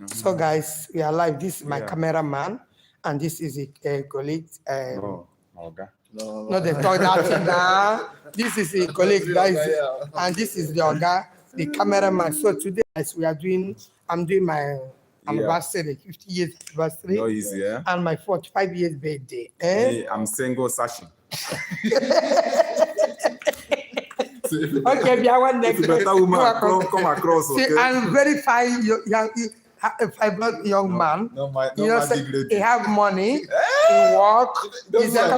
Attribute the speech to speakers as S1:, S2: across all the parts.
S1: So guys, we are live. This is my cameraman, and this is a colleague. No, they talk that thing now. This is a colleague, guys, and this is the Oga, the cameraman. So today, guys, I'm doing my anniversary, 50 years anniversary, and my 45 years birthday.
S2: Hey, I'm single, Sashi.
S1: Okay, be our next.
S2: Better woman come across. Okay?
S1: See, I'm very fine, young man. He have money, he work. He's a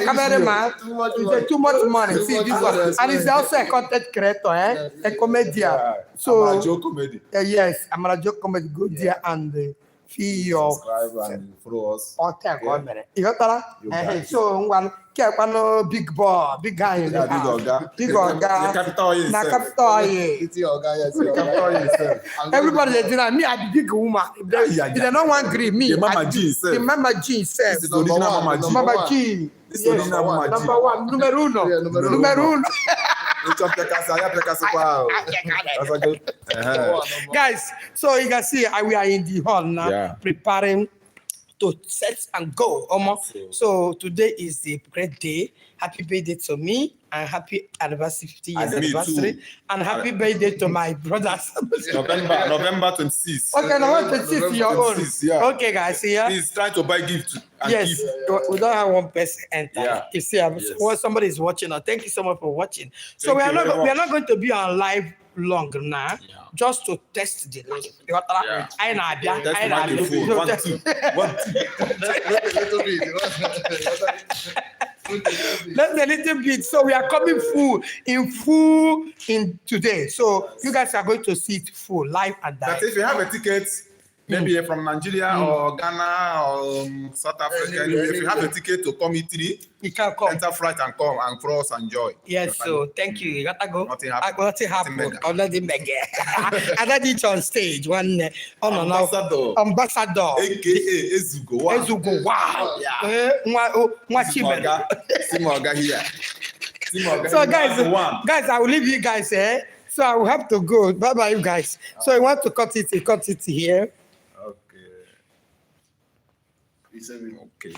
S1: cameraman. He's too much money. See this one, and he's also a content creator, a comedian. So
S2: I'm a joke comedy.
S1: Yes, I'm a joke comedy. Go there and feel your
S2: subscribe and follow us.
S1: You got that? So one. Big boy, big guy in the house. Big Oga. Everybody is doing me. I be big woman. If they don't want green me.
S2: The Mama G itself.
S1: The Mama G itself.
S2: This is the original Mama G.
S1: Mama G.
S2: This is the original Mama G.
S1: Number one, numero uno. Guys, so you can see we are in the hall now, preparing to set and go almost. So today is the great day. Happy birthday to me and happy anniversary, 50 years anniversary, and happy birthday to my brothers.
S2: November 26th.
S1: Okay, November 26th, your own.
S2: Yeah.
S1: Okay, guys, here.
S2: He's trying to buy gift.
S1: Yes, we don't have one person enter.
S2: Yeah.
S1: You see, somebody is watching. Thank you so much for watching. So we are not going to be on live long now. Yeah. Just to test the light. That's a little bit. So we are coming full in today. So you guys are going to see it full live and direct.
S2: But if you have a ticket, maybe from Nigeria or Ghana or South Africa, if you have a ticket to come E3,
S1: you can come.
S2: Enter flight and come and for us enjoy.
S1: Yes, so thank you. You gotta go.
S2: Nothing happened.
S1: Nothing happened. Already mega. Adadiche on stage. One ambassador.
S2: AKA Ezugo. Wow.
S1: Ezugo. Wow.
S2: Simoga here.
S1: So guys, I will leave you guys here. So I will have to go. Bye bye, you guys. So I want to cut it here.
S2: Okay. Okay.